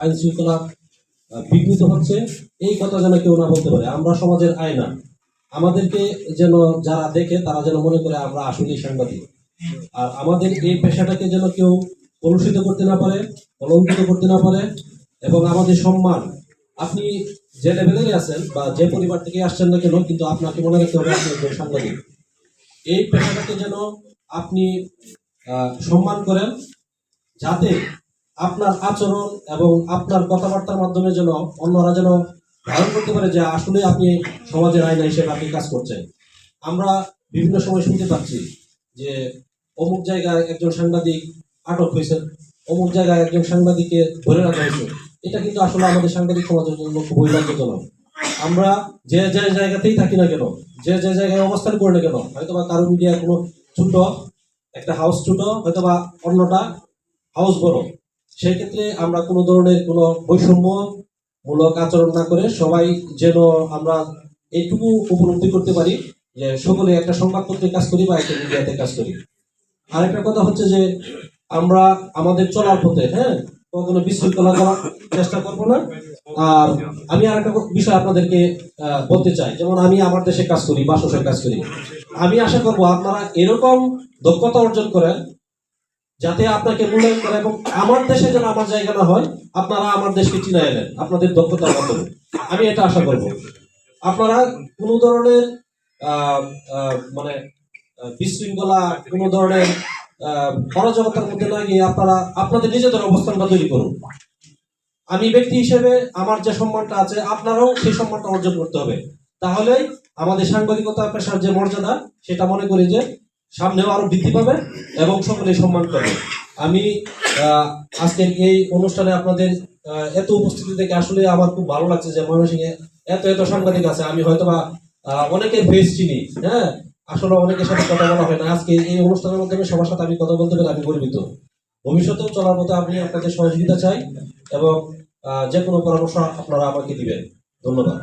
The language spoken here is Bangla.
আইন শৃঙ্খলা বিঘ্নিত হচ্ছে, এই কথা যেন কেউ না বলতে পারে। আমরা সমাজের আয়না, আমাদেরকে যেন যারা দেখে তারা যেন মনে করে আমরা আসলেই সাংবাদিক। আর আমাদের এই পেশাটাকে যেন কেউ কলুষিত করতে না পারে, কলঙ্কিত করতে না পারে, এবং আমাদের সম্মান, আপনি যে লেভেলেরই আছেন বা যে পরিবার থেকে আসছেন না কেন, কিন্তু আপনাকে মনে রাখতে হবে আপনি একজন সাংবাদিক। এই পেশাটাকে যেন আপনি সম্মান করেন, যাতে আপনার আচরণ এবং আপনার কথাবার্তার মাধ্যমে যেন অন্যরা যেন ধারণ করতে পারে যে আসলে আপনি সমাজের আয়না হিসেবে আপনি কাজ করছেন। আমরা বিভিন্ন সময় শুনতে পাচ্ছি যে অমুক জায়গায় একজন সাংবাদিক আটক হয়েছে, অমুক জায়গায় একজন সাংবাদিককে ধরে রাখা হয়েছে। এটা কিন্তু আসলে আমাদের সাংবাদিক সমাজের জন্য খুব লজ্জাজনক। আমরা যে যে জায়গাতেই থাকি না কেন, যে যে জায়গায় অবস্থান করি না কেন, হয়তো বা কারো মিডিয়া কোনো ছোট একটা হাউস ছোট, হয়তো বা অন্যটা হাউস বড়, সেই ক্ষেত্রে আমরা কোনো ধরনের কোনো বৈষম্যমূলক আচরণ না করে সবাই যেন আমরা এইটুকু উপলব্ধি করতে পারি যে সকলে একটা সংবাদপত্রে কাজ করি বা একটা মিডিয়াতে কাজ করি। আরেকটা কথা হচ্ছে যে আমরা আমাদের চলার পথে কখনো বিশৃঙ্খলা করার চেষ্টা করবো না। আর আমি আরেকটা বিষয় আপনাদেরকে বলতে চাই, যেমন আমি আমার দেশে কাজ করি, বাসসে কাজ করি। আমি আশা করবো আপনারা এরকম দক্ষতা অর্জন করেন যাতে আপনাকে মূল্যায়ন করে, এবং আমার দেশে যেন আমার জায়গা না হয়, আপনারা আমার দেশকে চিনে এলেন আপনাদের দক্ষতার মাধ্যমে। আমি এটা আশা করব। আপনারা কোনো ধরনের মানে বিশৃঙ্খলা, কোনো ধরনের অরাজকতার মধ্যে না গিয়ে আপনারা আপনাদের নিজেদের অবস্থানটা তৈরি করুন। আমি ব্যক্তি হিসেবে আমার যে সম্মানটা আছে, আপনারাও সেই সম্মানটা অর্জন করতে হবে। তাহলে আমাদের সাংবাদিকতা পেশার যে মর্যাদা, সেটা মনে করি যে সামনেও আরো বৃদ্ধি পাবে এবং সকলে সম্মান করবে। আমি আজকের এই অনুষ্ঠানে আপনাদের এত উপস্থিতি থেকে আসলে আমার খুব ভালো লাগছে যে ময়মনসিংহে এত এত সাংবাদিক আছে। আমি হয়তো বা অনেকের ফেস চিনি, আসলে অনেকের সাথে কথা বলা হয় না। আজকে এই অনুষ্ঠানের মাধ্যমে সবার সাথে আমি কথা বলতে পেরে আমি গর্বিত। ভবিষ্যতেও চলার পথে আমি আপনাদের সহযোগিতা চাই, এবং যে কোনো পরামর্শ আপনারা আমাকে দিবেন। ধন্যবাদ।